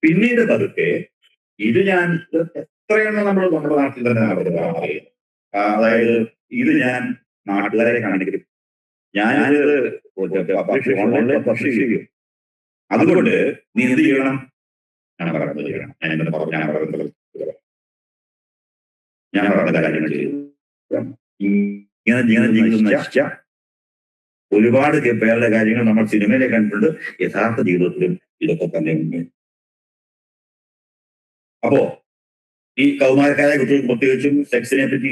പിന്നീട് പതുക്കെ ഇത് ഞാൻ എത്രയെണ്ണം നമ്മുടെ നാട്ടിൽ തന്നെ അറിയാം. അതായത് ഇത് ഞാൻ നാട്ടുകാരെ കാണിക്കും, ഞാനിത് ഓൺലൈനിൽ പബ്ലിഷ് ചെയ്യും, അതുകൊണ്ട് നീ എന്ത് ചെയ്യണം, ഞാൻ പറയുന്നത് ചെയ്യണം, ഞാൻ പറയുന്ന കാര്യങ്ങൾ ചെയ്തു. ഇങ്ങനെ ജീവിതം നശിച്ച ഒരുപാട് പേരുടെ കാര്യങ്ങൾ നമ്മൾ സിനിമയിലെ കണ്ടിട്ടുണ്ട്, യഥാർത്ഥ ജീവിതത്തിലും ഇതൊക്കെ തന്നെ ഉണ്ട്. അപ്പോ ഈ കൗമാരക്കാരായ കുട്ടികൾക്ക് പ്രത്യേകിച്ചും സെക്സിനെ പറ്റി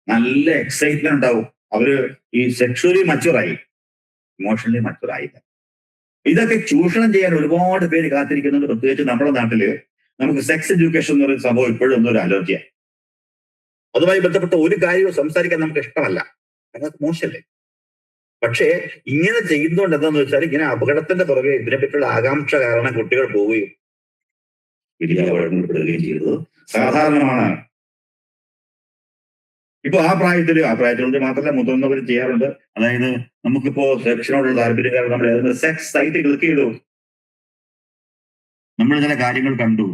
നല്ല എക്സൈറ്റ്മെന്റ് ഉണ്ടാവും. അവര് ഈ സെക്ഷുവലി മച്ചുറായി, ഇമോഷണലി മച്ചുറായില്ല. ഇതൊക്കെ ചൂഷണം ചെയ്യാൻ ഒരുപാട് പേര് കാത്തിരിക്കുന്നുണ്ട്. പ്രത്യേകിച്ച് നമ്മുടെ നാട്ടില് നമുക്ക് സെക്സ് എഡ്യൂക്കേഷൻ എന്ന് പറയുന്ന സംഭവം ഇപ്പോഴും ഒന്നൊരു അലർജിയാണ്. അതുമായി ബന്ധപ്പെട്ട ഒരു കാര്യവും സംസാരിക്കാൻ നമുക്ക് ഇഷ്ടമല്ല, അതൊക്കെ മോശമല്ലേ. പക്ഷേ ഇങ്ങനെ ചെയ്യുന്നതുകൊണ്ട് എന്താന്ന് വെച്ചാൽ ഇങ്ങനെ അപകടത്തിന്റെ പുറകെ ഇതിനെപ്പറ്റിയുള്ള ആകാംക്ഷ കാരണം കുട്ടികൾ പോവുകയും വലിയ അപകടങ്ങളിൽപ്പെടുകയും ചെയ്തത് സാധാരണമാണ്. ഇപ്പൊ ആ പ്രായത്തിലുള്ള മാത്രമല്ല മുതിർന്നവർ ചെയ്യാറുണ്ട്. അതായത് നമുക്കിപ്പോ സെക്ഷനോടുള്ള താല്പര്യം കാരണം നമ്മൾ സെക്സ് സൈറ്റ് ക്ലിക്ക് ചെയ്തു, നമ്മൾ ചില കാര്യങ്ങൾ കണ്ടു,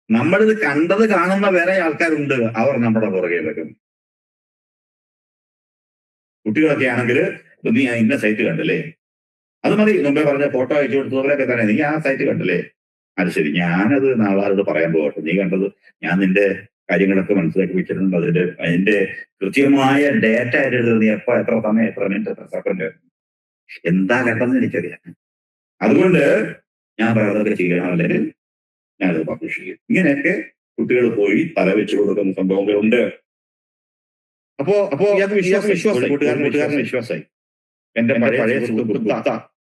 നമ്മളിത് കണ്ടത് കാണുന്ന വേറെ ആൾക്കാരുണ്ട്, അവർ നമ്മുടെ പുറകെ വരും. കുട്ടികളൊക്കെ ആണെങ്കിൽ നീ ഇന്ന സൈറ്റ് കണ്ടല്ലേ, അത് മതി, മുമ്പേ പറഞ്ഞ ഫോട്ടോ അയച്ചു കൊടുത്തവരൊക്കെ തന്നെ, നീ ആ സൈറ്റ് കണ്ടല്ലേ, അത് ശരി, ഞാനത് നാളെ പറയാൻ പോകട്ടെ, നീ കണ്ടത് ഞാൻ നിന്റെ കാര്യങ്ങളൊക്കെ മനസ്സിലാക്കി വെച്ചിട്ടുണ്ട്, അതിന്റെ കൃത്യമായ ഡേറ്റ ആയിട്ട് നീ എപ്പോ എത്ര സമയം എത്ര മിനിറ്റ് എത്ര സെക്കൻഡ് എന്താ കണ്ടെന്ന് എനിക്കറിയാം, അതുകൊണ്ട് ഞാൻ പറയുന്നതൊക്കെ ചെയ്യണം, അല്ലെങ്കിൽ ഞാനത് പബ്ലിഷ് ചെയ്യും. ഇങ്ങനെയൊക്കെ കുട്ടികൾ പോയി തല വെച്ചു കൊടുക്കുന്ന സംഭവങ്ങളുണ്ട്. അപ്പോ കൂട്ടുകാരന് വിശ്വാസമായി. എന്റെ പഴയ സുഹൃത്ത്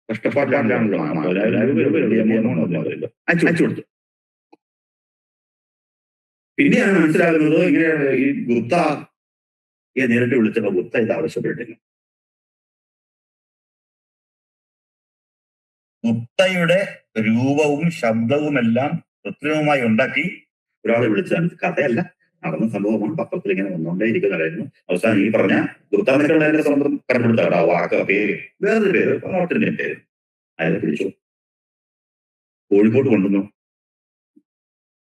കഷ്ടപ്പാടിലാണല്ലോ, അയച്ചു കൊടുത്തു. പിന്നെയാണ് മനസ്സിലാകുന്നത് ഇങ്ങനെ ഈ ഗുപ്തയെ നേരിട്ട് വിളിച്ചപ്പോ ഗുപ്ത ഇത് ആവശ്യപ്പെട്ടില്ല. ഗുപ്തയുടെ രൂപവും ശബ്ദവും എല്ലാം കൃത്രിമമായി ഉണ്ടാക്കി ഒരാളെ വിളിച്ചാൽ കഥയല്ല, നടന്ന സംഭവമാണ്, പത്രത്തിൽ ഇങ്ങനെ വന്നുകൊണ്ടേയിരിക്കുന്നതായിരുന്നു. അവസാനം ഈ പറഞ്ഞ ഗുപ്താനൊക്കെ സ്വന്തം കണ്ടുപിടുത്താണ് ആ വാക്ക്, പേര് വേറൊരു പേര് നോട്ടിന്റെ പേര്, അയാളെ പിടിച്ചു കോഴിക്കോട്ട് കൊണ്ടുവന്നു.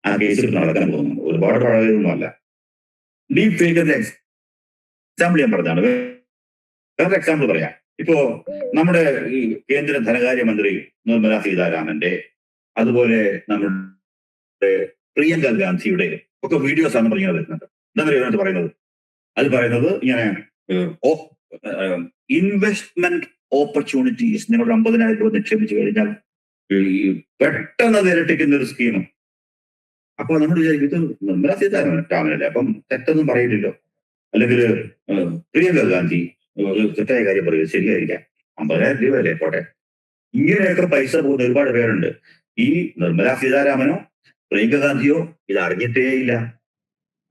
ആ കേസിൽ നടക്കാൻ പോകുന്നു, ഒരുപാട് പഴയൊന്നുമല്ല. ഡീപ് ഫേക്കിന്റെ എക്സാമ്പിൾ ഞാൻ പറഞ്ഞാണ്. വേറെ എക്സാമ്പിൾ പറയാം. ഇപ്പോ നമ്മുടെ ഈ കേന്ദ്ര ധനകാര്യമന്ത്രി നിർമ്മല സീതാരാമന്റെ, അതുപോലെ നമ്മുടെ പ്രിയങ്ക ഗാന്ധിയുടെ ഒക്കെ വീഡിയോസ് ആണ് ഇങ്ങനെ വരുന്നത്. എന്താ പറയുന്നത്? അത് പറയുന്നത് ഇങ്ങനെ ഇൻവെസ്റ്റ്മെന്റ് ഓപ്പർച്യൂണിറ്റീസ്, നിങ്ങൾ 50,000 രൂപ നിക്ഷേപിച്ചു കഴിഞ്ഞാൽ പെട്ടെന്ന് ഇരട്ടിക്കുന്ന ഒരു സ്കീം. അപ്പൊ നമ്മൾ വിചാരിക്കും ഇത് നിർമ്മല സീതാരാമനല്ലേ, അപ്പം തെറ്റൊന്നും പറയില്ലല്ലോ, അല്ലെങ്കിൽ പ്രിയങ്ക ഗാന്ധി തെറ്റായ കാര്യം പറയുന്നത് ശരിയായിരിക്കാം, 50,000 രൂപ അല്ലേ പോട്ടെ. ഇങ്ങനെയൊക്കെ പൈസ പോകുന്ന ഒരുപാട് പേരുണ്ട്. ഈ നിർമ്മല സീതാരാമനോ പ്രിയങ്ക ഗാന്ധിയോ ഇത് അറിഞ്ഞിട്ടേ ഇല്ല.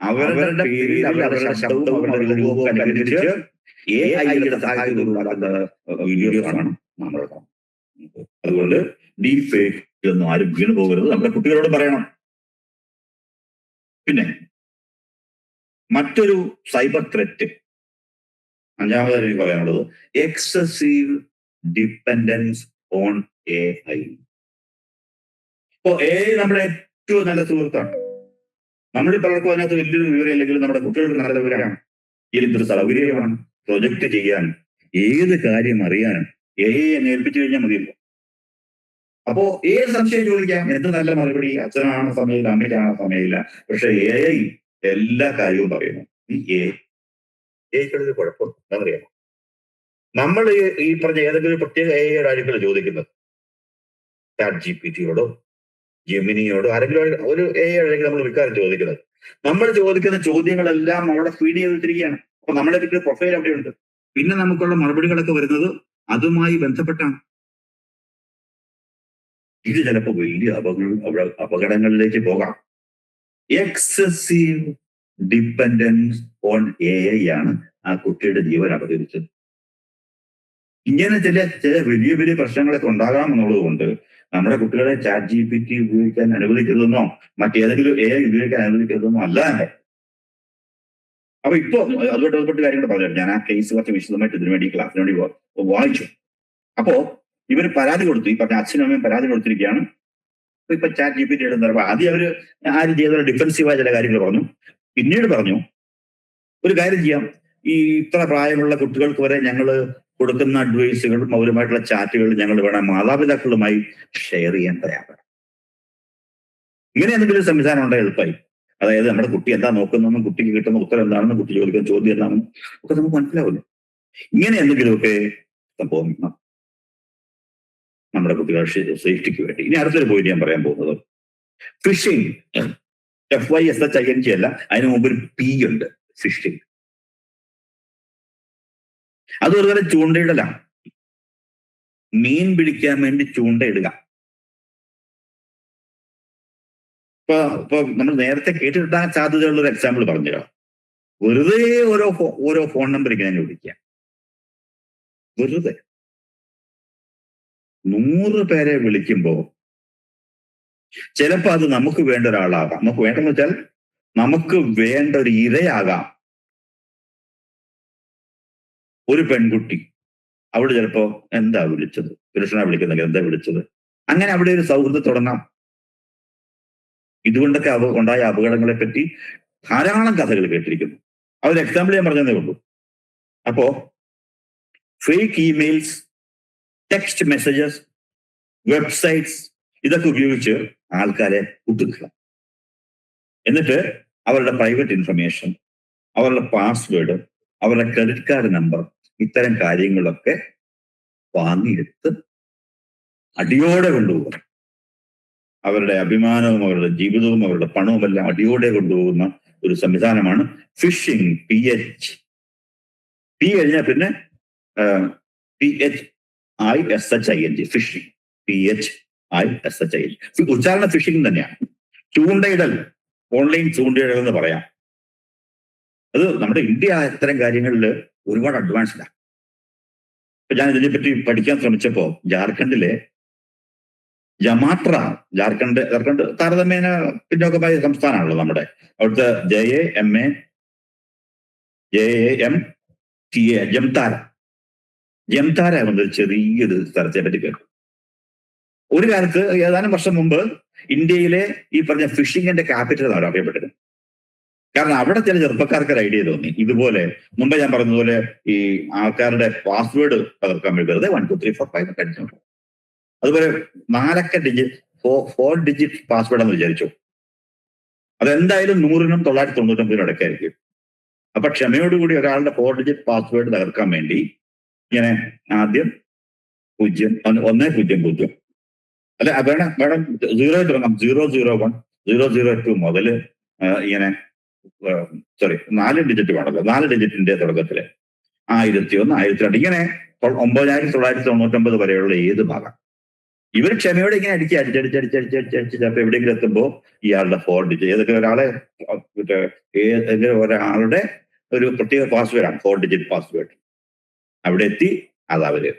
അവരുടെ പേരിൽ അവരുടെ ശബ്ദവും അവരുടെ രൂപവും അനുകരിച്ച് AI-യുടെ സഹായത്തോടുണ്ടാക്കുന്ന വീഡിയോസാണ് നമ്മൾ കാണുന്നത്. അതുകൊണ്ട് ഡീപ് ഫേക്ക് ഇതൊന്നും ആരും വീണു പോകരുത്, നമ്മുടെ കുട്ടികളോട് പറയണം. പിന്നെ മറ്റൊരു സൈബർ ത്രെറ്റ്, അഞ്ചാമതായി എനിക്ക് പറയാനുള്ളത് എക്സസീവ് ഡിപ്പെൻഡൻസ് ഓൺ AI. ഇപ്പോ AI നമ്മുടെ ഏറ്റവും നല്ല സുഹൃത്താണ്. നമ്മൾ പലർക്കും അതിനകത്ത് വലിയൊരു വിവരം ഇല്ലെങ്കിൽ നമ്മുടെ കുട്ടികൾക്ക് നല്ല വിവരമാണ്. എന്തൊരു സൗകര്യമാണ് പ്രൊജക്ട് ചെയ്യാൻ, ഏത് കാര്യം അറിയാനും AI ഏൽപ്പിച്ചു കഴിഞ്ഞാൽ മതിയല്ലോ. അപ്പോ ഏത് സംശയം ചോദിക്കാം, എന്ത് നല്ല മറുപടി, അച്ഛനാണ് സമയമില്ല, അമ്മയ്ക്കാണ് സമയമില്ല, പക്ഷെ AI എല്ലാ കാര്യവും പറയുന്നു. ഈ AI കുഴപ്പം എന്താണെന്നറിയാമോ? നമ്മൾ ഈ പറഞ്ഞ ഏതെങ്കിലും പ്രത്യേക AI ആയിരിക്കും ചോദിക്കുന്നത്, ChatGPT-യോടോ ജെമിനിയോടോ ആരെങ്കിലും ഒരു AI ആയിരിക്കും നമ്മൾ വിൽക്കാനും ചോദിക്കുന്നത്. നമ്മൾ ചോദിക്കുന്ന ചോദ്യങ്ങളെല്ലാം അവിടെ ഫീഡ് ചെയ്തിരിക്കുകയാണ്. അപ്പൊ നമ്മളെ പറ്റി പ്രൊഫൈൽ അവിടെയുണ്ട്. പിന്നെ നമുക്കുള്ള മറുപടികളൊക്കെ വരുന്നത് അതുമായി ബന്ധപ്പെട്ടാണ്. ഇത് ചിലപ്പോൾ വലിയ അപകടങ്ങളിലേക്ക് പോകാം. എക്സസീവ് ഡിപ്പെൻഡൻസ് ഓൺ AI ആണ് ആ കുട്ടിയുടെ ജീവൻ അപകരിച്ചത്. ഇങ്ങനെ ചില വലിയ വലിയ പ്രശ്നങ്ങളൊക്കെ ഉണ്ടാകാം എന്നുള്ളത് കൊണ്ട് നമ്മുടെ കുട്ടികളെ ChatGPT ഉപയോഗിക്കാൻ അനുവദിക്കരുതെന്നോ മറ്റേതെങ്കിലും AI ഉപയോഗിക്കാൻ അനുവദിക്കരുതെന്നോ അല്ലാതെ. അപ്പൊ ഇപ്പൊ അതുകൊണ്ട് ബന്ധപ്പെട്ട കാര്യങ്ങൾ പറഞ്ഞു, ഞാൻ ആ കേസ് കുറച്ച് വിശദമായിട്ട് ഇതിനു വേണ്ടി ക്ലാസ്സിന് വേണ്ടി വായിച്ചു. അപ്പോ ഇവര് പരാതി കൊടുത്തു, ഈ പറഞ്ഞ അച്ഛനും അമ്മയും പരാതി കൊടുത്തിരിക്കുകയാണ്. ഇപ്പൊ ചാറ്റ് GPT ഇടുന്ന ആദ്യം അവര് ആരും ചെയ്ത ഡിഫെൻസീവായ ചില കാര്യങ്ങൾ പറഞ്ഞു. പിന്നീട് പറഞ്ഞു ഒരു കാര്യം ചെയ്യാം, ഈ ഇത്ര പ്രായമുള്ള കുട്ടികൾക്ക് വരെ ഞങ്ങൾ കൊടുക്കുന്ന അഡ്വൈസുകളും അവരുമായിട്ടുള്ള ചാറ്റുകളും ഞങ്ങൾ വേണം മാതാപിതാക്കളുമായി ഷെയർ ചെയ്യാൻ തയ്യാറാണ്. ഇങ്ങനെ എന്തെങ്കിലും സംവിധാനം ഉണ്ടായി എളുപ്പമായി. അതായത് നമ്മുടെ കുട്ടി എന്താ നോക്കുന്നതെന്നും കുട്ടിക്ക് കിട്ടുന്ന ഉത്തരം എന്താണെന്നും കുട്ടി ചോദിക്കുന്ന ചോദ്യം എന്താണെന്നും ഒക്കെ നമുക്ക് മനസ്സിലാവില്ല. ഇങ്ങനെ എന്തെങ്കിലുമൊക്കെ സംഭവം നമ്മുടെ കുട്ടികളുടെ സേഫ്റ്റിക്ക് വേണ്ടി. ഇനി അടുത്തൊരു പോയിന്റ് ഞാൻ പറയാൻ പോകുന്നത് ഫിഷിംഗ്. FYSHING അല്ല, അതിന് മുമ്പ് ഒരു P ഉണ്ട്, ഫിഷിംഗ്. അത് ഒരു തരം ചൂണ്ടയിടലാണ്. മീൻ പിടിക്കാൻ വേണ്ടി ചൂണ്ടയിടുക. ഇപ്പൊ നമ്മൾ നേരത്തെ കേട്ടിട്ടാൻ സാധ്യതയുള്ള ഒരു എക്സാമ്പിൾ പറഞ്ഞുതരാം. വെറുതെ ഓരോ ഫോൺ നമ്പർ ഇങ്ങനെ വിളിക്കുക. വെറുതെ 100 പേരെ വിളിക്കുമ്പോ ചിലപ്പോ അത് നമുക്ക് വേണ്ട ഒരാളാകാം. നമുക്ക് വേണ്ടെന്ന് വെച്ചാൽ നമുക്ക് വേണ്ട ഒരു ഇരയാകാം. ഒരു പെൺകുട്ടി, അവിടെ ചിലപ്പോ എന്താ വിളിച്ചത്, പുരുഷനെ വിളിക്കുന്നെങ്കിൽ എന്താ വിളിച്ചത്, അങ്ങനെ അവിടെ ഒരു സൗഹൃദം തുടങ്ങാം. ഇതുകൊണ്ടൊക്കെ ഉണ്ടായ അപകടങ്ങളെ പറ്റി ധാരാളം കഥകൾ കേട്ടിരിക്കുന്നു. അതൊരു എക്സാമ്പിൾ ഞാൻ പറഞ്ഞതേ ഉള്ളൂ. അപ്പോ fake emails, text messages, websites ഇതൊക്കെ ഉപയോഗിച്ച് ആൾക്കാരെ കുത്തുക്കുക. എന്നിട്ട് അവരുടെ പ്രൈവറ്റ് ഇൻഫർമേഷൻ, അവരുടെ പാസ്വേഡ്, അവരുടെ ക്രെഡിറ്റ് കാർഡ് നമ്പർ, ഇത്തരം കാര്യങ്ങളൊക്കെ വാങ്ങിയെടുത്ത് അടിയോടെ കൊണ്ടുപോകുക. അവരുടെ അഭിമാനവും അവരുടെ ജീവിതവും അവരുടെ പണവും എല്ലാം അടിയോടെ കൊണ്ടുപോകുന്ന ഒരു സംവിധാനമാണ് ഫിഷിംഗ്. P കഴിഞ്ഞാൽ പിന്നെ PHISHING, ഫിഷിംഗ്. PHISHING. ഉച്ചാരണ ഫിഷിംഗ് തന്നെയാണ്. ചൂണ്ടയിടൽ, ഓൺലൈൻ ചൂണ്ടയിടൽ എന്ന് പറയാം. അത് നമ്മുടെ ഇന്ത്യ ഇത്തരം കാര്യങ്ങളിൽ ഒരുപാട് അഡ്വാൻസ്ഡാണ്. ഇപ്പൊ ഞാൻ ഇതിനെപ്പറ്റി പഠിക്കാൻ ശ്രമിച്ചപ്പോ ജാർഖണ്ഡിലെ ജമാട്ര, ജാർഖണ്ഡ് താരതമ്യേന പിന്നോക്കമായ സംസ്ഥാനമാണല്ലോ നമ്മുടെ. അവിടുത്തെ JAMTA ജംതാര എന്നൊരു ചെറിയൊരു സ്ഥലത്തെ പറ്റി കേട്ടു. ഒരു കാലത്ത് ഏതാനും വർഷം മുമ്പ് ഇന്ത്യയിലെ ഈ പറഞ്ഞ ഫിഷിങ്ങിന്റെ ക്യാപിറ്റൽ ആണ് അറിയപ്പെട്ടത്. കാരണം അവിടെ ചില ചെറുപ്പക്കാർക്ക് ഒരു ഐഡിയ തോന്നി. ഇതുപോലെ മുമ്പ് ഞാൻ പറഞ്ഞതുപോലെ ഈ ആൾക്കാരുടെ പാസ്വേഡ് തകർക്കാൻ വേണ്ടി വെറുതെ 1 2 3 4 5 അടിച്ചു. അതുപോലെ 4 ഡിജിറ്റ് പാസ്വേഡ് എന്ന് വിചാരിച്ചു. അതെന്തായാലും 100നും 999 ഇടയ്ക്കായിരിക്കും. അപ്പൊ ക്ഷമയോടുകൂടി ഒരാളുടെ 4 ഡിജിറ്റ് പാസ്വേഡ് തകർക്കാൻ വേണ്ടി ഇങ്ങനെ ആദ്യം 0 അല്ല വേണം 0 തുടങ്ങാം, 001 002 മുതൽ ഇങ്ങനെ 4 ഡിജിറ്റ് വേണമല്ലോ. 4 ഡിജിറ്റിന്റെ തുടക്കത്തില് 1001 1002 ഇങ്ങനെ 9999 വരെയുള്ള ഏത് ഭാഗം ഇവർ ക്ഷമയോടെ ഇങ്ങനെ അടിച്ച് ചിലപ്പോൾ എവിടെയെങ്കിലും എത്തുമ്പോൾ ഇയാളുടെ 4 ഡിജിറ്റ് ഏതൊക്കെ ഒരാളുടെ ഒരു പ്രത്യേക പാസ്വേഡാണ് 4 ഡിജിറ്റ് പാസ്വേഡ്. അവിടെ എത്തി അത് അവര്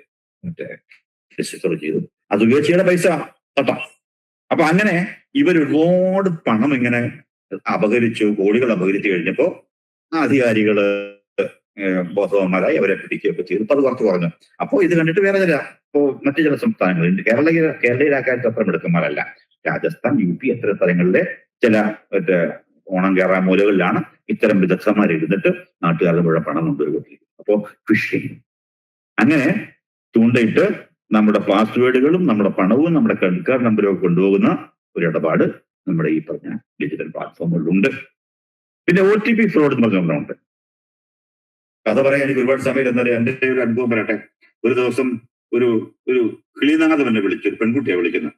രജിസ്റ്റർ ചെയ്തു. അത് ഉപയോഗിച്ച് പൈസ തട്ടാം. അപ്പൊ അങ്ങനെ ഇവർ ഒരുപാട് പണം ഇങ്ങനെ അപഹരിച്ചു, കോടികൾ അപഹരിച്ചു കഴിഞ്ഞപ്പോ അധികാരികള് ബോധവാന്മാരായി അവരെ പിടിക്കുകയൊക്കെ ചെയ്തു. ഇപ്പൊ അത് പുറത്ത് പറഞ്ഞു. അപ്പോ ഇത് കണ്ടിട്ട് വേറെ ചില മറ്റു ചില സംസ്ഥാനങ്ങളുണ്ട്. കേരളയിലാക്കാത്ത അത്ര മിടുക്കന്മാരല്ല. രാജസ്ഥാൻ, UP അത്തരം സ്ഥലങ്ങളിലെ ചില ഓണം കയറാൻ മൂലകളിലാണ് ഇത്തരം വിദഗ്ധന്മാർ ഇരുന്നിട്ട് നാട്ടുകാരുടെ മുഴുവൻ പണം കൊണ്ടുവരിക. അപ്പോ ഫിഷിംഗ് അങ്ങനെ ചൂണ്ടയിട്ട് നമ്മുടെ പാസ്വേഡുകളും നമ്മുടെ പണവും നമ്മുടെ ക്രെഡിറ്റ് കാർഡ് നമ്പറും ഒക്കെ കൊണ്ടുപോകുന്ന ഒരു ഇടപാട് നമ്മുടെ ഈ പറഞ്ഞ ഡിജിറ്റൽ പ്ലാറ്റ്ഫോമുകളിലുണ്ട്. പിന്നെ OTP ഫ്രോഡ് എന്ന് പറഞ്ഞുണ്ട്. കഥ പറയാൻ എനിക്ക് ഒരുപാട് സമയം എന്നാലും എൻ്റെ ഒരു അനുഭവം പറയട്ടെ. ഒരു ദിവസം ഒരു കിളിനാഥം എന്നെ വിളിച്ചു, ഒരു പെൺകുട്ടിയാണ് വിളിക്കുന്നത്.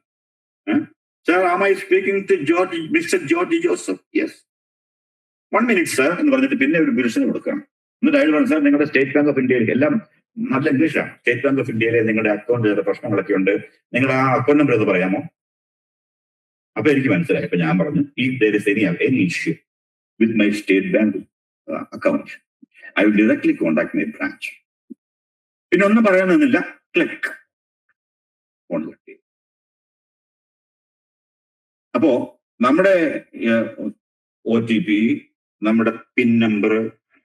Sir, am I speaking to Mr. George Joseph? Yes. 1 minute, sir എന്ന് പറഞ്ഞിട്ട് പിന്നെ ഒരു പുരുഷന് കൊടുക്കണം. എന്നിട്ട് അയാൾ പറഞ്ഞു, സാർ നിങ്ങളുടെ സ്റ്റേറ്റ് ബാങ്ക് ഓഫ് ഇന്ത്യയിൽ എല്ലാം നല്ല ഇംഗ്ലീഷാണ്. സ്റ്റേറ്റ് ബാങ്ക് ഓഫ് ഇന്ത്യയിലെ നിങ്ങളുടെ അക്കൗണ്ട് പ്രശ്നങ്ങളൊക്കെ ഉണ്ട്, നിങ്ങൾ ആ അക്കൗണ്ട് നമ്പർ ഒന്ന് പറയാമോ? അപ്പൊ എനിക്ക് മനസ്സിലായി. അപ്പൊ ഞാൻ പറഞ്ഞു, if there is any issue with my state bank account, I will directly contact my branch. പിന്നെ ഒന്നും പറയാൻ നിന്നില്ല, ക്ലിക്ക് ഫോൺ കിട്ടി. അപ്പോ നമ്മുടെ OTP, നമ്മുടെ പിൻ നമ്പർ,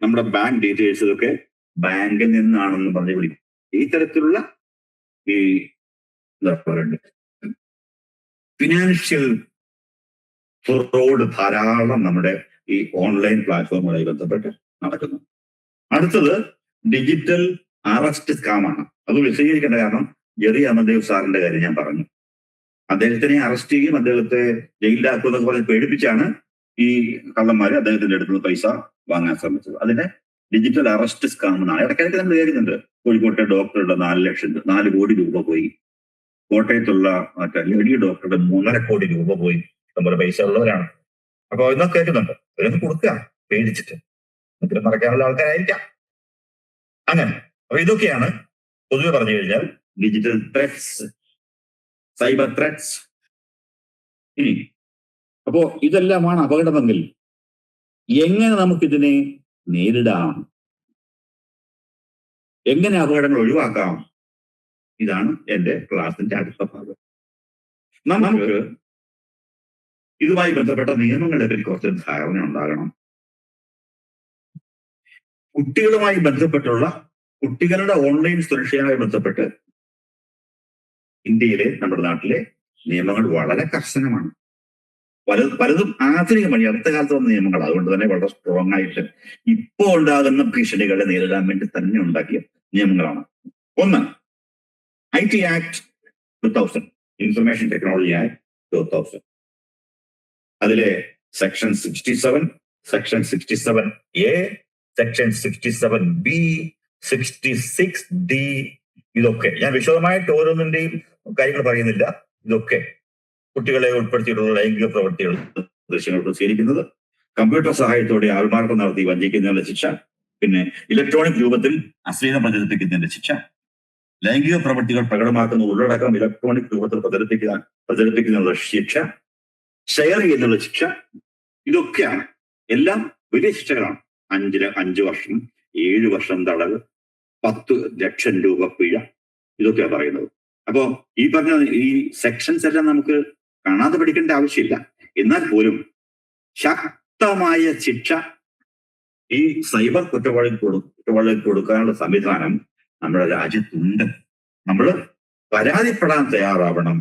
നമ്മുടെ ബാങ്ക് ഡീറ്റെയിൽസ് ഇതൊക്കെ ബാങ്കിൽ നിന്നാണെന്ന് പറഞ്ഞ് വിളിക്കും. ഈ തരത്തിലുള്ള ഈ എന്താ പറയുന്നത് ഫിനാൻഷ്യൽ ഫ്രോഡ് ധാരാളം നമ്മുടെ ഈ ഓൺലൈൻ പ്ലാറ്റ്ഫോമുമായി ബന്ധപ്പെട്ട് നടക്കുന്നു. അടുത്തത് ഡിജിറ്റൽ അറസ്റ്റ് സ്കാമാണ്. അത് വിശദീകരിക്കേണ്ട കാരണം ജെറി അമർദേവ് സാറിന്റെ കാര്യം ഞാൻ പറഞ്ഞു. അദ്ദേഹത്തിനെ അറസ്റ്റ് ചെയ്യും, അദ്ദേഹത്തെ ജയിലിലാക്കും എന്നൊക്കെ പറഞ്ഞ് പേടിപ്പിച്ചാണ് ഈ കള്ളന്മാര് അദ്ദേഹത്തിന്റെ അടുത്ത് പൈസ വാങ്ങാൻ ശ്രമിച്ചത്. അതിനെ ഡിജിറ്റൽ അറസ്റ്റ് സ്കാം എന്നാണ്. ഇടയ്ക്കിടയ്ക്ക് നമ്മൾ കേൾക്കുന്നുണ്ട്. കോഴിക്കോട്ടെ ഡോക്ടറുടെ 4 കോടി രൂപ പോയി, കോട്ടയത്തുള്ള മറ്റേ ലേഡി ഡോക്ടറുടെ 3.5 കോടി രൂപ പോയി. നമ്മുടെ പൈസ ഉള്ളവരാണ്. അപ്പൊ ഇതൊക്കെ കേൾക്കുന്നുണ്ട്. ഇതൊക്കെ കൊടുക്കുക പേടിച്ചിട്ട്, ഇതിൽ മറക്കാനുള്ള ആൾക്കാരായിരിക്കാം. അങ്ങനെ അപ്പൊ ഇതൊക്കെയാണ് പൊതുവെ പറഞ്ഞു കഴിഞ്ഞാൽ ഡിജിറ്റൽ ത്രെറ്റ്സ്, സൈബർ ത്രെറ്റ്സ്. ഇനി അപ്പോ ഇതെല്ലാമാണ് അപകടമെങ്കിൽ എങ്ങനെ നമുക്കിതിനെ നേരിടാം, എങ്ങനെ അപകടങ്ങൾ ഒഴിവാക്കാം? ഇതാണ് എന്റെ ക്ലാസിന്റെ അടുത്ത ഭാഗം. നമുക്ക് ഇതുമായി ബന്ധപ്പെട്ട നിയമങ്ങളെ പറ്റി കുറച്ച് ധാരണ ഉണ്ടാകണം. കുട്ടികളുമായി ബന്ധപ്പെട്ടുള്ള കുട്ടികളുടെ ഓൺലൈൻ സുരക്ഷയുമായി ബന്ധപ്പെട്ട് ഇന്ത്യയിലെ, നമ്മുടെ നാട്ടിലെ നിയമങ്ങൾ വളരെ കർശനമാണ്. പലതും ആധുനികമാണ്, അടുത്ത കാലത്ത് വന്ന നിയമങ്ങൾ. അതുകൊണ്ട് തന്നെ വളരെ സ്ട്രോങ് ആയിട്ട് ഇപ്പോൾ ഉണ്ടാകുന്ന ഭീഷണികളെ നേരിടാൻ വേണ്ടി തന്നെ ഉണ്ടാക്കിയ നിയമങ്ങളാണ്. ഒന്ന്, IT act 2000, information technology act 2000. അതിലെ section 67, section 67A, section 67B, 66D, ഇതൊക്കെ ഞാൻ വിശദമായിട്ട് ഓരോന്നിന്റെയും കാര്യങ്ങൾ പറയുന്നില്ല. ഇതൊക്കെ കുട്ടികളെ ഉൾപ്പെടുത്തിയിട്ടുള്ള ലൈംഗിക പ്രവൃത്തികൾ, ദൃശ്യങ്ങൾ പ്രസിദ്ധീകരിക്കുന്നത്, കമ്പ്യൂട്ടർ സഹായത്തോടെ ആൾമാർക്കം നടത്തി വഞ്ചിക്കുന്നതിനുള്ള ശിക്ഷ, പിന്നെ ഇലക്ട്രോണിക് രൂപത്തിൽ അശ്ലീലം പ്രചരിപ്പിക്കുന്നതിന്റെ ശിക്ഷ, ലൈംഗിക പ്രവൃത്തികൾ പ്രകടമാക്കുന്ന ഉള്ളടക്കം ഇലക്ട്രോണിക് രൂപത്തിൽ പ്രചരിപ്പിക്കുന്നതിനുള്ള ശിക്ഷ, ഷെയർ ചെയ്യുന്നുള്ള ശിക്ഷ, ഇതൊക്കെയാണ്. എല്ലാം വലിയ ശിക്ഷകളാണ്. 5 വർഷം, 7 വർഷം തടവ്, 10 ലക്ഷം രൂപ പിഴ, ഇതൊക്കെയാണ് പറയുന്നത്. അപ്പോ ഈ പറഞ്ഞ ഈ സെക്ഷൻസ് എല്ലാം നമുക്ക് കാണാതെ പഠിക്കേണ്ട ആവശ്യമില്ല. എന്നാൽ പോലും ശക്തമായ ശിക്ഷ ഈ സൈബർ കുറ്റവാളികൾക്ക് കൊടുക്കാനുള്ള സംവിധാനം നമ്മുടെ രാജ്യത്തുണ്ട്. നമ്മൾ പരാതിപ്പെടാൻ തയ്യാറാവണം.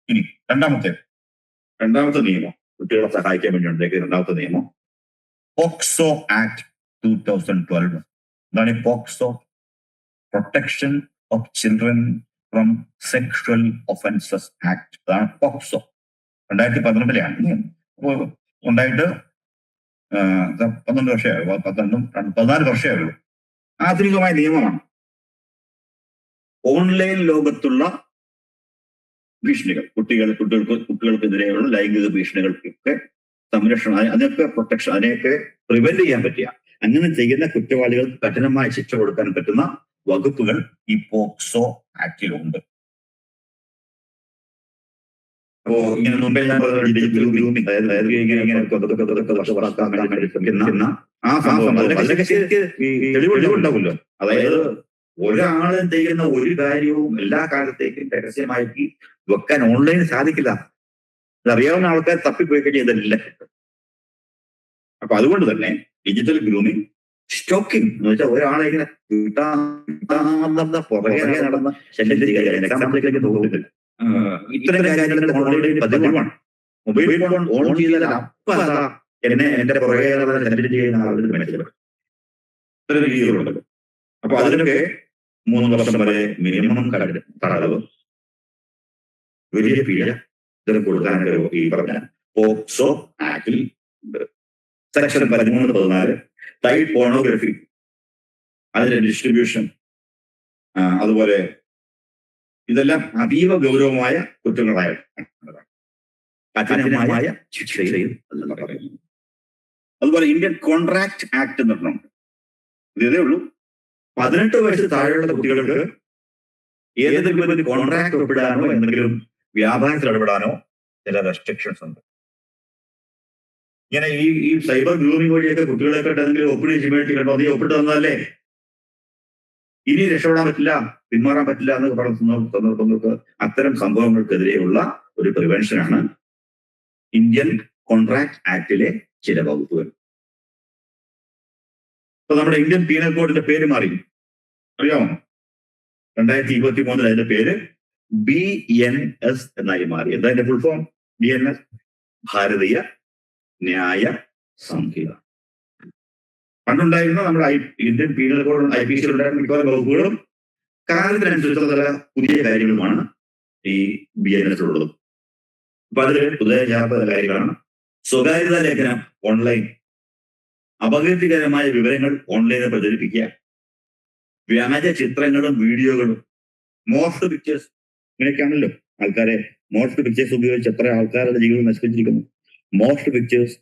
ഇനി രണ്ടാമത്തെ നിയമം, കുട്ടികളെ സഹായിക്കാൻ വേണ്ടി ഉണ്ടാക്കിയ രണ്ടാമത്തെ നിയമം പോക്സോ ആക്ട് 2012. എന്താണ് POCSO? Protection of children from sexual offences act. അതാണ് പോക്സോ. 2012 ഉണ്ടായിട്ട് 12 വർഷമേ 14 വർഷമേ ഉള്ളൂ. ആധുനികമായ നിയമമാണ്. ഓൺലൈൻ ലോകത്തുള്ള ഭീഷണികൾ, കുട്ടികൾക്കെതിരെയുള്ള ലൈംഗിക ഭീഷണികൾക്കൊക്കെ സംരക്ഷണം, അതിനൊക്കെ പ്രൊട്ടക്ഷൻ, അതിനെയൊക്കെ പ്രിവെന്റ് ചെയ്യാൻ പറ്റിയ, അങ്ങനെ ചെയ്യുന്ന കുറ്റവാളികൾക്ക് കഠിനമായ ശിക്ഷ കൊടുക്കാൻ പറ്റുന്ന വകുപ്പുകൾ ഈ പോക്സോ ആക്ടിലുണ്ട്. അപ്പോ ഇങ്ങനെ മുമ്പേ ഞാൻ ഡിജിറ്റൽ ഗ്രൂമിംഗ്, അതായത് ആ സംഭവം, അതിനൊക്കെ ശരിക്ക് തെളിവുണ്ടാവുമല്ലോ. അതായത് ഒരാള് ചെയ്യുന്ന ഒരു കാര്യവും എല്ലാ കാലത്തേക്കും രഹസ്യമാക്കി വെക്കാൻ ഓൺലൈനിൽ സാധിക്കില്ല. അതറിയാവുന്ന ആൾക്കാർ തപ്പിപ്പോയി കഴിഞ്ഞാൽ ഇതല്ല. അപ്പൊ അതുകൊണ്ട് തന്നെ ഡിജിറ്റൽ ഗ്രൂമിംഗ്, സ്റ്റോക്കിംഗ് എന്ന് വെച്ചാൽ ഒരാളെ ഇങ്ങനെ പുറകെ നടന്ന ശല്യം ചെയ്യാൻ, എക്സാമ്പിളിലേക്ക് തോന്നുന്നില്ല. ഇത്തരം കാര്യങ്ങൾ ഓൺലൈനിൽ പതിവാണ്. മൊബൈൽ ഫോൺ ഓൺ ചെയ്താൽ അപ്പൊ എന്നെ എന്റെ പുറകെ ശല്യം ചെയ്യുന്ന ആളുകൾ മനസ്സിലാക്കും. ഇത്തരം രീതികളുണ്ടല്ലോ. അപ്പൊ അതിനൊക്കെ 3 വർഷം വരെ മിനിമം തടവ്, വലിയ പിഴ ഇത്തരം കൊടുക്കാനൊക്കെ ഈ പറഞ്ഞ പോക്സോ ആക്ടിൽ സെക്ഷൻ 13, 14 ചൈൽഡ് പോർണോഗ്രഫി, അതിന്റെ ഡിസ്ട്രിബ്യൂഷൻ, അതുപോലെ ഇതെല്ലാം അതീവ ഗൗരവമായ കുറ്റങ്ങളായ കഠിനമായ ശിക്ഷയും പറയുന്നു. അതുപോലെ ഇന്ത്യൻ കോൺട്രാക്ട് ആക്ട് എന്ന് പറഞ്ഞുണ്ട്. ഇതേ ഉള്ളൂ. 18 വയസ്സിൽ താഴെയുള്ള കുട്ടികൾക്ക് ഏതെങ്കിലും ഒരു കോൺട്രാക്ട് ഒപ്പിടാനോ എന്തെങ്കിലും വ്യാപാരത്തിൽ ഇടപെടാനോ ചില റെസ്ട്രിക്ഷൻസ് ഉണ്ട്. ഇങ്ങനെ ഈ സൈബർ ഗ്രൂമിംഗ് വഴിയൊക്കെ കുട്ടികളെയൊക്കെ എന്തെങ്കിലും ഒപ്പിടോ, നീ ഒപ്പിട്ട് തന്നതല്ലേ, ഇനി രക്ഷപ്പെടാൻ പറ്റില്ല, പിന്മാറാൻ പറ്റില്ല എന്ന് പറഞ്ഞ അത്തരം സംഭവങ്ങൾക്കെതിരെയുള്ള ഒരു പ്രിവെൻഷനാണ് ഇന്ത്യൻ കോൺട്രാക്ട് ആക്ടിലെ ചില വകുപ്പുകൾ. അപ്പൊ നമ്മുടെ ഇന്ത്യൻ പീനൽ കോഡിന്റെ പേര് മാറി, അറിയാമോ? 2023 അതിന്റെ പേര് BNS എന്നായി മാറി. എന്താ അതിന്റെ ഫുൾ ഫോം? BNS, ഭാരതീയ ന്യായ സംഹിത. പണ്ടുണ്ടായിരുന്ന നമ്മുടെ ഇന്ത്യൻ പീനൽ കോഡ് IPC ഉണ്ടായിരുന്ന മിക്കവാറും വകുപ്പുകളും കാലത്തിനനുസരിച്ചുള്ള പുതിയ കാര്യങ്ങളുമാണ് ഈ BNS ഉള്ളത്. അപ്പൊ അതിൽ പുതിയ ചേർത്ത കാര്യങ്ങളാണ് സ്വകാര്യതാ ലേഖനം ഓൺലൈൻ, അപകീർത്തികരമായ വിവരങ്ങൾ ഓൺലൈനിൽ പ്രചരിപ്പിക്കുക, വ്യാജ ചിത്രങ്ങളും വീഡിയോകളും, മോസ്റ്റ് പിക്ചേഴ്സ്. ഇങ്ങനെയൊക്കെയാണല്ലോ ആൾക്കാരെ മോസ്റ്റ് പിക്ചേഴ്സ് ഉപയോഗിച്ച് എത്ര ആൾക്കാരുടെ ജീവിതം നശിപ്പിച്ചിരിക്കുന്നു. മോസ്റ്റ് പിക്ചേഴ്സ്,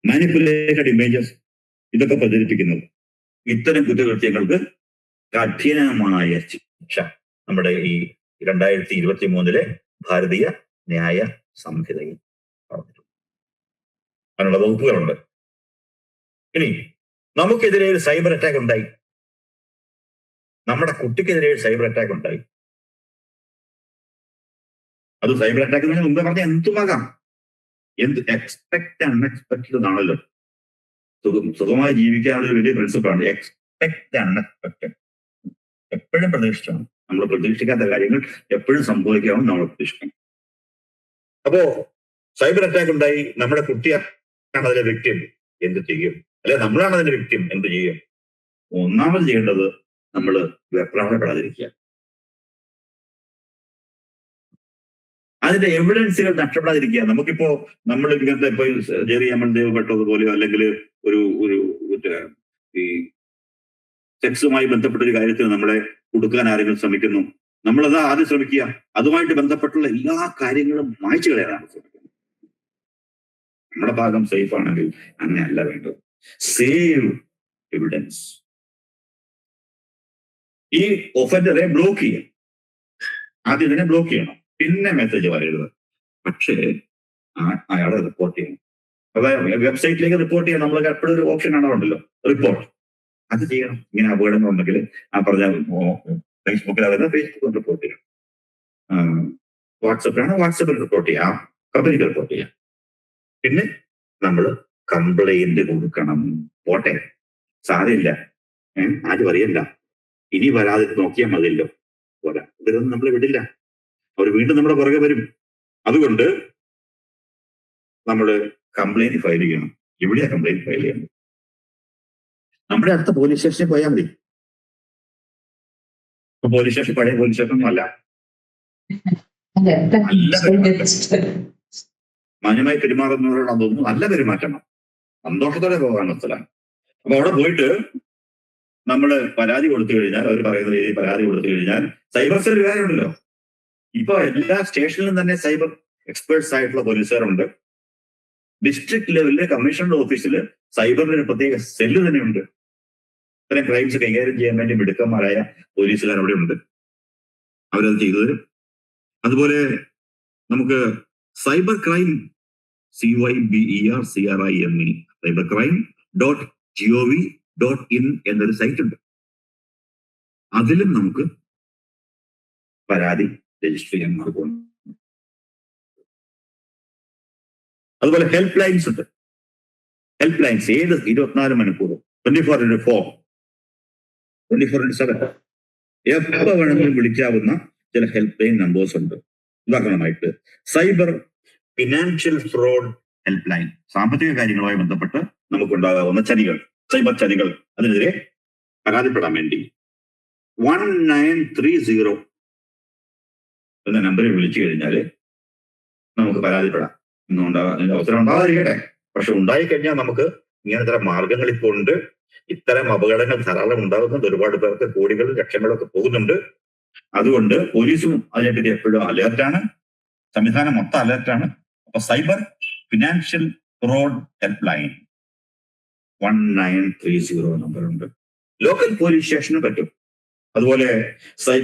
മാനിപ്പുലേറ്റഡ് ഇമേജസ്, ഇതൊക്കെ പ്രചരിപ്പിക്കുന്നത്. ഇത്തരം കുറ്റകൃത്യങ്ങൾക്ക് കഠിനമായ ശിക്ഷ നമ്മുടെ ഈ 2023 ഭാരതീയ ന്യായ സംഹിതയിൽ അതിനുള്ള വകുപ്പുകളുണ്ട്. ഇനി നമുക്കെതിരെ ഒരു സൈബർ അറ്റാക്ക് ഉണ്ടായി, നമ്മുടെ കുട്ടിക്കെതിരെ ഒരു സൈബർ അറ്റാക്ക് ഉണ്ടായി. അത് സൈബർ അറ്റാക്ക് മുമ്പേ പറഞ്ഞ എന്തുമാകാം, എന്ത് എക്സ്പെക്ട് അൺഎക്സ്പെക്ടഡ് എന്നാണല്ലോ. സുഖമായി ജീവിക്കാനുള്ള വലിയ പ്രിൻസിപ്പാണ് എക്സ്പെക്ട് അൺഎക്സ്പെക്ടഡ്. എപ്പോഴും പ്രതീക്ഷിക്കണം. നമ്മൾ പ്രതീക്ഷിക്കാത്ത കാര്യങ്ങൾ എപ്പോഴും സംഭവിക്കാമെന്ന് നമ്മൾ പ്രതീക്ഷിക്കണം. അപ്പോ സൈബർ അറ്റാക്ക് ഉണ്ടായി, നമ്മുടെ കുട്ടിയാണ് അതിന്റെ വിക്ടിം, എന്ത് ചെയ്യും? അല്ലെ നമ്മളാണ് അതിന്റെ വിക്ടിം, എന്ത് ചെയ്യും? ഒന്നാമത് ചെയ്യേണ്ടത് നമ്മൾ വെപ്രാളപ്പെടാതിരിക്കുക. അതിന്റെ എവിഡൻസുകൾ നഷ്ടപ്പെടാതിരിക്കുക. നമുക്കിപ്പോ നമ്മൾ ഇങ്ങനത്തെ ഇപ്പൊ ജെറി അമൻ ദേവ് പെട്ടതുപോലെയോ അല്ലെങ്കിൽ ഒരു ഈ സെക്സുമായി ബന്ധപ്പെട്ട ഒരു കാര്യത്തിന് നമ്മളെ കൊടുക്കാൻ ആരെങ്കിലും ശ്രമിക്കുന്നു, നമ്മളത് ആദ്യം ശ്രമിക്കുക അതുമായിട്ട് ബന്ധപ്പെട്ടുള്ള എല്ലാ കാര്യങ്ങളും മായ്ച്ചു കളയാനാണ് ശ്രമിക്കുന്നത്. നമ്മുടെ ഭാഗം സേഫ് ആണെങ്കിൽ അങ്ങനെയല്ല വേണ്ടത്. Save evidence. ഈ ഒഫൻഡറെ ബ്ലോക്ക് ചെയ്യാം. ആദ്യം ഇതിനെ ബ്ലോക്ക് ചെയ്യണം, പിന്നെ മെസ്സേജ് പറയരുത്. പക്ഷേ അയാളെ റിപ്പോർട്ട് ചെയ്യണം. അതായത് വെബ്സൈറ്റിലേക്ക് റിപ്പോർട്ട് ചെയ്യാൻ നമ്മൾ എപ്പോഴും ഒരു ഓപ്ഷൻ കാണാറുണ്ടല്ലോ, റിപ്പോർട്ട്. അത് ചെയ്യണം. ഇങ്ങനെ അപകടങ്ങൾ ഉണ്ടെങ്കിൽ ആ പറഞ്ഞ ഫേസ്ബുക്കിൽ ഫേസ്ബുക്കിൽ റിപ്പോർട്ട് ചെയ്യണം, വാട്സപ്പിലാണ് വാട്സപ്പിൽ റിപ്പോർട്ട് ചെയ്യാം, കമ്പനിക്ക് റിപ്പോർട്ട് ചെയ്യാം. പിന്നെ നമ്മൾ കംപ്ലൈന്റ് കൊടുക്കണം. പോട്ടെ, സാരമില്ല, ആരും അറിയല്ല, ഇനി വരാതെ നോക്കിയാൽ മതിയല്ലോ, പോരാ, ഇവരൊന്നും നമ്മൾ വിടില്ല, അവർ വീണ്ടും നമ്മുടെ പുറകെ വരും. അതുകൊണ്ട് നമ്മൾ കംപ്ലൈന്റ് ഫയൽ ചെയ്യണം. എവിടെയാ കംപ്ലൈന്റ് ഫയൽ ചെയ്യണം? നമ്മുടെ അടുത്ത പോലീസ് സ്റ്റേഷനിൽ പോയാൽ മതി. പോലീസ് സ്റ്റേഷൻ പഴയ പോലീസ് സ്റ്റേഷൻ അല്ല, മാന്യമായി പെരുമാറുന്നവരോടാണെന്ന് തോന്നുന്നു. നല്ല പെരുമാറ്റണം, സന്തോഷത്തോടെ പോകാനുള്ള സ്ഥലമാണ്. അപ്പൊ അവിടെ പോയിട്ട് നമ്മൾ പരാതി കൊടുത്തു കഴിഞ്ഞാൽ, അവർ പറയുന്ന രീതിയിൽ പരാതി കൊടുത്തു കഴിഞ്ഞാൽ, സൈബർ സെൽ കാര്യമുണ്ടല്ലോ. ഇപ്പൊ എല്ലാ സ്റ്റേഷനിലും തന്നെ സൈബർ എക്സ്പേർട്സ് ആയിട്ടുള്ള പോലീസുകാരുണ്ട്. ഡിസ്ട്രിക്ട് ലെവലില് കമ്മീഷണറുടെ ഓഫീസിൽ സൈബറിന് പ്രത്യേക സെല്ല് തന്നെയുണ്ട്. ഇത്തരം ക്രൈംസ് കൈകാര്യം ചെയ്യാൻ വേണ്ടി മിടുക്കന്മാരായ പോലീസുകാർ അവിടെ ഉണ്ട്. അവരത് ചെയ്തു തരും. അതുപോലെ നമുക്ക് സൈബർ ക്രൈം CYBERCRIME cybercrime.gov.in എന്നൊരു സൈറ്റ് ഉണ്ട്. അതിലും നമുക്ക് പരാതി രജിസ്റ്റർ ചെയ്യാൻ മാർഗമുണ്ട്. അതുപോലെ ഹെൽപ്പ് ലൈൻസ് ഉണ്ട്. ഹെൽപ്പ് ലൈൻസ് ഏത് 24 മണിക്കൂറും 24/7 എപ്പോ വേണമെങ്കിലും വിളിക്കാവുന്ന ചില ഹെൽപ്പ് ലൈൻ നമ്പേഴ്സ് ഉണ്ട്. ഉദാഹരണമായിട്ട് cyber financial fraud help line, സാമ്പത്തിക കാര്യങ്ങളുമായി ബന്ധപ്പെട്ട് നമുക്കുണ്ടാകാവുന്ന ചതികൾ, സൈബർ ചതികൾ, അതിനെതിരെ പരാതിപ്പെടാൻ വേണ്ടി 1930 എന്ന നമ്പറിൽ വിളിച്ചു കഴിഞ്ഞാൽ നമുക്ക് പരാതിപ്പെടാം. ഇന്നുണ്ടാകാൻ അവസരം ഉണ്ടാകാതിരിക്കട്ടെ, പക്ഷെ ഉണ്ടായിക്കഴിഞ്ഞാൽ നമുക്ക് ഇങ്ങനത്തെ മാർഗങ്ങൾ ഇപ്പോൾ ഉണ്ട്. ഇത്തരം അപകടങ്ങൾ ധാരാളം ഉണ്ടാകുന്നുണ്ട്. ഒരുപാട് പേർക്ക് കോടികളും ലക്ഷങ്ങളൊക്കെ പോകുന്നുണ്ട്. അതുകൊണ്ട് പോലീസും അതിനെപ്പറ്റി എപ്പോഴും അലേർട്ടാണ്, സംവിധാനം മൊത്തം അലേർട്ടാണ്. അപ്പൊ cyber financial fraud help line 1930 നമ്പറുണ്ട്. ലോക്കൽ പോലീസ് സ്റ്റേഷന് പറ്റും. അതുപോലെ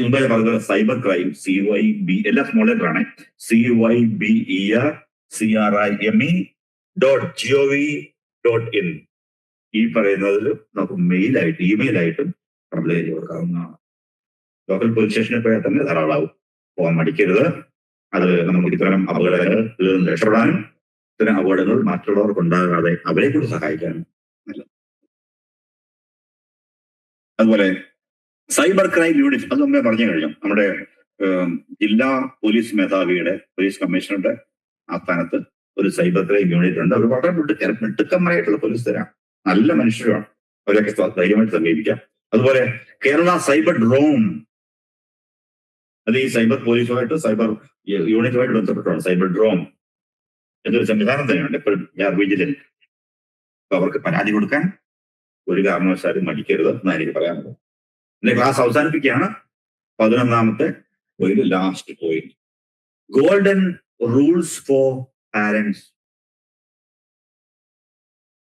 മുമ്പേ പറഞ്ഞ സൈബർ ക്രൈം CYB എല്ലാ സ്മോൾ ലെറ്റർ ആണ്, CYBERCRIME.gov.in ഈ പറയുന്നതിൽ നമുക്ക് മെയിലായിട്ട് ഇമെയിലായിട്ടും കംപ്ലൈന്റ് കൊടുക്കാവുന്നതാണ്. ലോക്കൽ പോലീസ് സ്റ്റേഷനിൽ പോയാൽ തന്നെ ധാരാളമാവും. പോകാൻ മടിക്കരുത്. അത് നമുക്ക് ഇത്തരം അപകടങ്ങളിൽ നിന്ന് രക്ഷപ്പെടാനും ഇത്തരം അപകടങ്ങൾ മറ്റുള്ളവർക്ക് ഉണ്ടാകാതെ അവരെ കൂടി സഹായിക്കാനും നല്ലത്. അതുപോലെ സൈബർ ക്രൈം യൂണിറ്റ്, അത് മുമ്പേ പറഞ്ഞു കഴിഞ്ഞു. നമ്മുടെ ജില്ലാ പോലീസ് മേധാവിയുടെ, പോലീസ് കമ്മീഷണറുടെ ആസ്ഥാനത്ത് ഒരു സൈബർ ക്രൈം യൂണിറ്റ് ഉണ്ട്. അവർ വളരെ മിടുക്കന്മാരായിട്ടുള്ള പോലീസുകാരാണ്, നല്ല മനുഷ്യരുമാണ്. അവരൊക്കെ ധൈര്യമായിട്ട് സമീപിക്കാം. അതുപോലെ കേരള സൈബർ ഡ്രോൺ, അത് ഈ സൈബർ പോലീസുമായിട്ട് സൈബർ യൂണിറ്റുമായിട്ട് ബന്ധപ്പെട്ടാണ്. സൈബർ ഡ്രോൺ എന്നൊരു സംവിധാനം തന്നെയുണ്ട് ഇപ്പോൾ വിജിലൻസ്. അപ്പൊ അവർക്ക് പരാതി കൊടുക്കാൻ ഒരു കാരണവശാലും മടിക്കരുത് എന്നാണ് എനിക്ക് പറയാനുള്ളത്. എന്റെ ക്ലാസ് അവസാനിപ്പിക്കുകയാണ്. 11ാമത്തെ point, last point, golden rules for parents.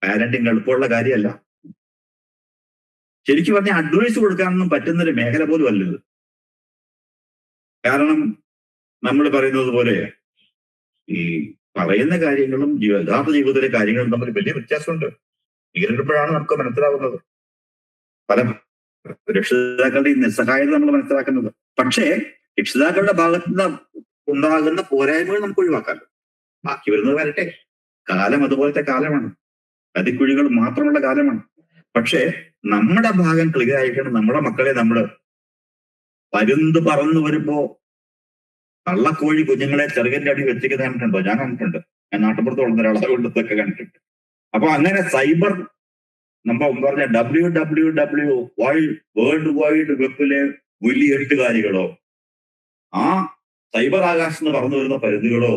Parenting എളുപ്പമുള്ള കാര്യമല്ല. ശരിക്കും പറഞ്ഞാൽ അഡ്വൈസ് കൊടുക്കാനൊന്നും പറ്റുന്നൊരു മേഖല പോലും അല്ലത്. കാരണം നമ്മൾ പറയുന്നത് പോലെ ഈ പറയുന്ന കാര്യങ്ങളും യഥാർത്ഥ ജീവിതത്തിലെ കാര്യങ്ങളും തമ്മിൽ വലിയ വ്യത്യാസമുണ്ട്. നേരിടുമ്പോഴാണ് നമുക്ക് മനസ്സിലാവുന്നത്, പല രക്ഷിതാക്കളുടെ നിസ്സഹായത നമ്മൾ മനസ്സിലാക്കുന്നത്. പക്ഷേ രക്ഷിതാക്കളുടെ ഭാഗത്ത് നിന്ന് ഉണ്ടാകുന്ന പോരായ്മകൾ നമുക്ക് ഒഴിവാക്കാമല്ലോ. ബാക്കി വരുന്നത് വരട്ടെ. കാലം അതുപോലത്തെ കാലമാണ്, അതിക്കുഴികൾ മാത്രമുള്ള കാലമാണ്. പക്ഷേ നമ്മുടെ ഭാഗം ക്ലിയർ ആയിട്ടാണ് നമ്മുടെ മക്കളെ നമ്മള് പരുന്ത് പറന്നു വരുമ്പോ കള്ളക്കോഴി കുഞ്ഞുങ്ങളെ ചെറുകന്റെ അടി വെച്ചിരിക്കുന്നത് കണ്ടിട്ടുണ്ടോ? ഞാൻ കണ്ടിട്ടുണ്ട്. ഞാൻ നാട്ടുപുറത്ത് വളർന്ന ഒരാളെ കൊണ്ടൊക്കെ കണ്ടിട്ടുണ്ട്. അപ്പൊ അങ്ങനെ സൈബർ നമ്മൾ പറഞ്ഞ WWW വേൾഡ് വൈഡ് വെബിലെ വലിയ എട്ടുകാരികളോ ആ സൈബർ ആകാശത്ത് പറന്നു വരുന്ന പരുന്തുകളോ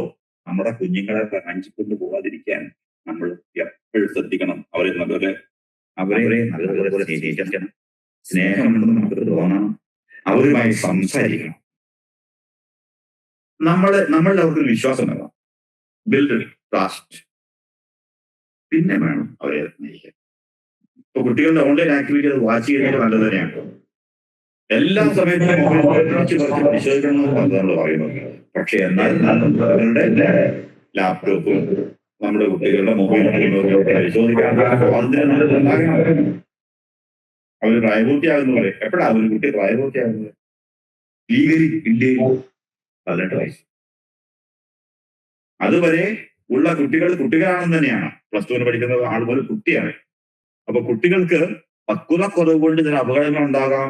നമ്മുടെ കുഞ്ഞുങ്ങളെ അഞ്ചിക്കൊണ്ട് പോകാതിരിക്കാൻ നമ്മൾ എപ്പോഴും ശ്രദ്ധിക്കണം. അവരെ നല്ലപോലെ സ്നേഹിക്കണം, സ്നേഹമുണ്ടെന്ന് നമുക്ക് തോന്നണം, അവരുമായി സംസാരിക്കണം. നമ്മളുടെ അവർക്ക് വിശ്വാസം വേണം, ബിൽഡ് ട്രസ്റ്റ്. പിന്നെ വേണം അവരെ സ്നേഹിക്കാൻ. ഇപ്പൊ കുട്ടികളുടെ ഓൺലൈൻ ആക്ടിവിറ്റി അത് വാച്ച് ചെയ്യുന്നത് നല്ലത് തന്നെയാണ്. എല്ലാ സമയത്തും പരിശോധിക്കണമെന്ന് പറയുന്നത്. പക്ഷെ എന്നാൽ അവരുടെ ലാപ്ടോപ്പും നമ്മുടെ കുട്ടികളുടെ മൊബൈൽ പരിശോധിക്കാൻ അവർ പ്രായപൂർത്തിയാകുന്ന പോലെ. എപ്പോഴാണ് ഒരു കുട്ടി പ്രായപൂർത്തിയാകുന്നത്? ലീഗലി ഇന്ത്യയിൽ 18 വയസ്സ്. അതുവരെ ഉള്ള കുട്ടികളാണെന്ന് തന്നെയാണ്. +2 പഠിക്കുന്ന ആൾ പോലും കുട്ടിയാണ്. അപ്പൊ കുട്ടികൾക്ക് പക്വത കുറവ് കൊണ്ട് ചില അപകടങ്ങൾ ഉണ്ടാകാം.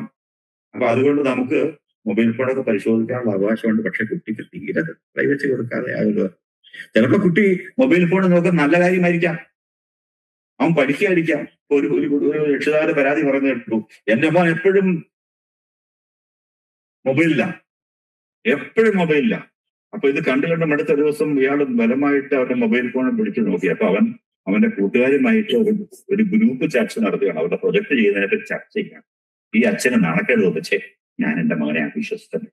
അപ്പൊ അതുകൊണ്ട് നമുക്ക് മൊബൈൽ ഫോണൊക്കെ പരിശോധിക്കാനുള്ള അവകാശമുണ്ട്. പക്ഷെ കുട്ടിക്ക് തീരെ പ്രൈവസി കൊടുക്കാതെ ആകുക. ചിലപ്പോ കുട്ടി മൊബൈൽ ഫോൺ നോക്കാൻ നല്ല കാര്യമായിരിക്കാം, അവൻ പഠിക്കാതിരിക്കാം. ഒരു രക്ഷിതാവിന്റെ പരാതി പറഞ്ഞു കേട്ടു, എന്റെ മോൻ എപ്പോഴും മൊബൈലില്ല. അപ്പൊ ഇത് കണ്ടു അടുത്ത ദിവസം ഇയാൾ ബലമായിട്ട് അവരുടെ മൊബൈൽ ഫോൺ പിടിച്ചു നോക്കി. അപ്പൊ അവന്റെ കൂട്ടുകാരുമായിട്ട് ഒരു ഗ്രൂപ്പ് ചർച്ച നടത്തുകയാണ്. അവരുടെ പ്രൊജക്ട് ചെയ്യുന്നതിനെപ്പറ്റി ചർച്ച ചെയ്യണം. ഈ അച്ഛന് നാണക്കേട് തോന്നിച്ചേ, ഞാൻ എന്റെ മകനെ വിശ്വസിച്ചത്.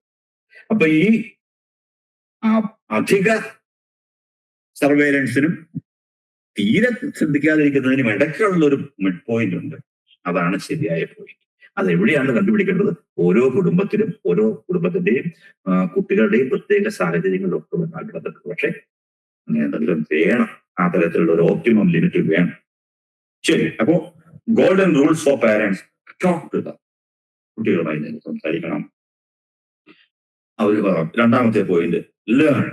അപ്പൊ ഈ അധിക സർവേലൻസിനും തീരെ ശ്രദ്ധിക്കാതിരിക്കുന്നതിനും ഇടയ്ക്കുള്ള ഒരു മിഡ് പോയിന്റ് ഉണ്ട്. അതാണ് ശരിയായ പോയിന്റ്. അതെവിടെയാണ് കണ്ടുപിടിക്കേണ്ടത്? ഓരോ കുടുംബത്തിന്റെയും കുട്ടികളുടെയും പ്രത്യേക സാഹചര്യങ്ങളിലൊക്കെ ബന്ധപ്പെട്ടത്. പക്ഷെ അങ്ങനെ വേണം, ആ തരത്തിലുള്ള ഒരു ഓപ്റ്റിമം ലിമിറ്റ് വേണം. ശരി, അപ്പോ ഗോൾഡൻ റൂൾസ് ഫോർ പാരന്റ്സ്. കുട്ടികളുമായി സംസാരിക്കണം. രണ്ടാമത്തെ പോയിന്റ്, ലേൺ.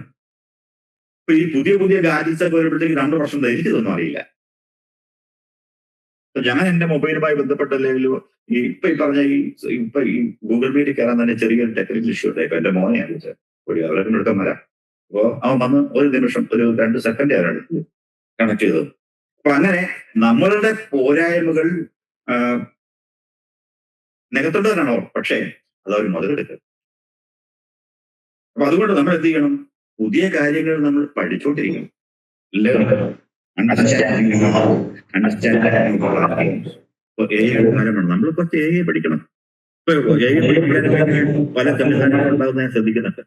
ഇപ്പൊ ഈ പുതിയ ഗാഡ്ജറ്റ്സ് ഒക്കെ വരുമ്പോഴത്തേക്ക് 2 വർഷം എനിക്കിതൊന്നും അറിയില്ല. ഞാൻ എന്റെ മൊബൈലുമായി ബന്ധപ്പെട്ട ലെവലിൽ ഈ പറഞ്ഞ ഈ ഗൂഗിൾ മീറ്റിൽ കയറാൻ തന്നെ ചെറിയൊരു ടെക്നിക്കൽ ഇഷ്യൂ ഉണ്ടായി. ഇപ്പൊ എന്റെ മോനെ അറിയിച്ചത് അവരൊക്കെ എടുക്കാൻ വരാം. അപ്പൊ അവൻ വന്ന് ഒരു നിമിഷം, ഒരു 2 സെക്കൻഡ് അവരാണ് കണക്ട് ചെയ്തത്. അപ്പൊ അങ്ങനെ നമ്മളുടെ പോരായ്മകൾ നികത്തേണ്ടവരാണോ? പക്ഷേ അത് അവർ മുതലെടുക്കുക. അപ്പൊ അതുകൊണ്ട് നമ്മൾ എന്ത് ചെയ്യണം? പുതിയ കാര്യങ്ങൾ നമ്മൾ പഠിച്ചുകൊണ്ടിരിക്കണം. നമ്മൾ കുറച്ച് AI പഠിക്കണം. AI പഠിക്കാൻ പല സംവിധാനങ്ങൾ ഉണ്ടാകുന്ന ഞാൻ ശ്രദ്ധിക്കുന്നുണ്ട്.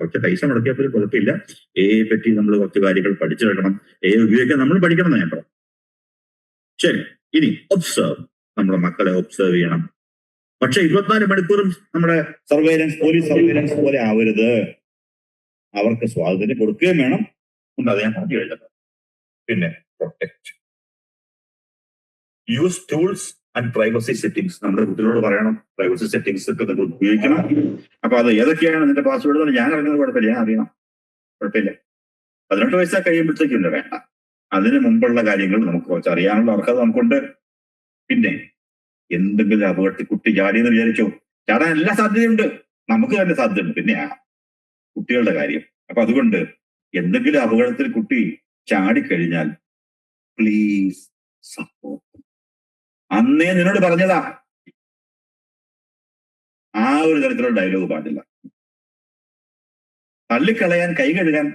കുറച്ച് പൈസ മുടക്കിയപ്പോഴും കുഴപ്പമില്ല. AI പറ്റി നമ്മൾ കുറച്ച് കാര്യങ്ങൾ പഠിച്ചെടുക്കണം. AI ഉപയോഗിക്കാൻ നമ്മൾ പഠിക്കണം എന്ന് ഞാൻ പറയാം. ശരി, ഇനി ഒബ്സർവ്. നമ്മുടെ മക്കളെ ഒബ്സർവ് ചെയ്യണം. പക്ഷെ 24 മണിക്കൂറും നമ്മുടെ പോലീസ് സർവൈലൻസ് പോലെ ആവരുത്. അവർക്ക് സ്വാതന്ത്ര്യം കൊടുക്കുകയും വേണം. അത് ഞാൻ പറഞ്ഞു കഴിഞ്ഞത്. പിന്നെ protect, use tools and privacy settings. നമ്മുടെ കുട്ടികളോട് പറയണം, പ്രൈവസി സെറ്റിംഗ്സ് ഒക്കെ നിങ്ങൾ ഉപയോഗിക്കണം. അപ്പൊ അത് ഏതൊക്കെയാണ് നിന്റെ പാസ്വേഡ് ഞാൻ അറിയുന്നത് കുഴപ്പമില്ല, ഞാൻ അറിയണം, കുഴപ്പമില്ല. 18 വയസ്സായി കഴിയുമ്പോഴത്തേക്കില്ല, വേണ്ട. അതിന് മുമ്പുള്ള കാര്യങ്ങൾ നമുക്ക് കുറച്ച് അറിയാനുള്ള അർഹത നമുക്കുണ്ട്. പിന്നെ എന്തെങ്കിലും അപകടത്തിൽ കുട്ടി ചാടിയെന്ന് വിചാരിച്ചോ, ചാടാൻ എല്ലാ സാധ്യതയുണ്ട്. നമുക്ക് തന്നെ സാധ്യതയുണ്ട്. പിന്നെ കുട്ടികളുടെ കാര്യം. അപ്പൊ അതുകൊണ്ട് എന്തെങ്കിലും അപകടത്തിൽ കുട്ടി ചാടിക്കഴിഞ്ഞാൽ പ്ലീസ് സപ്പോർട്ട്. അന്നേ നിന്നോട് പറഞ്ഞതാ, ആ ഒരു തരത്തിലുള്ള ഡയലോഗ് പാടില്ല. തള്ളിക്കളയാൻ, കൈ കഴുകാൻ,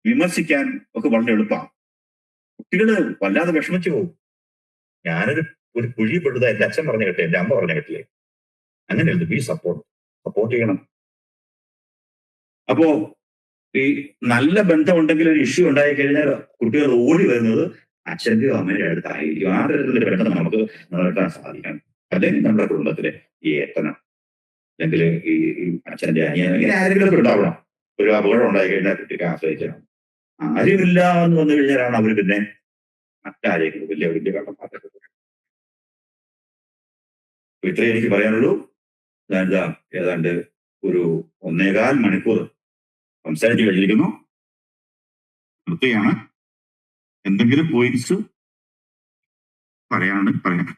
വിമർശിക്കാൻ ഒക്കെ വളരെ എളുപ്പമാണ്. കുട്ടികള് വല്ലാതെ വിഷമിച്ചു പോകും. ഞാനൊരു കുഴി പെടുക എന്റെ അച്ഛൻ പറഞ്ഞ കേട്ടെ, എന്റെ അമ്മ പറഞ്ഞ കേട്ടില്ലേ, അങ്ങനെയല്ല. ബി സപ്പോർട്ട് ചെയ്യണം. അപ്പോ ഈ നല്ല ബന്ധമുണ്ടെങ്കിൽ ഒരു ഇഷ്യൂ ഉണ്ടായി കഴിഞ്ഞാൽ കുട്ടികൾ ഓടി വരുന്നത് അച്ഛന്റെയോ അമ്മയുടെ അടുത്തായിരിക്കും. ആ തരത്തിലുള്ള ബന്ധം നമുക്ക് നിലനിർത്താൻ സാധിക്കണം. അല്ലെങ്കിൽ നമ്മുടെ കുടുംബത്തിലെ ഈ ഏട്ടനോ അല്ലെങ്കിൽ ഈ അച്ഛന്റെ അനിയൻ ഇങ്ങനെ ആരെങ്കിലും ഒക്കെ ഉണ്ടാവണം. ഒരു അപകടം ഉണ്ടായി കഴിഞ്ഞാൽ കുട്ടിക്ക് ആശ്രയിക്കണം. ആരുമില്ല എന്ന് വന്നു കഴിഞ്ഞാലാണ് അവർ പിന്നെ മറ്റാരെങ്കിലും വലിയ വലിയ കണ്ടമാറ്റം. ഇത്രയും എനിക്ക് പറയാനുള്ളൂ. ഞാൻ ഏതാണ്ട് ഒരു 1.25 മണിക്കൂർ സംസാരിച്ചു കഴിഞ്ഞിരിക്കുന്നു. നിർത്തുകയാണ്. എന്തെങ്കിലും പോയിന്റ്സ് പറയാനുണ്ടെങ്കിൽ പറയാം.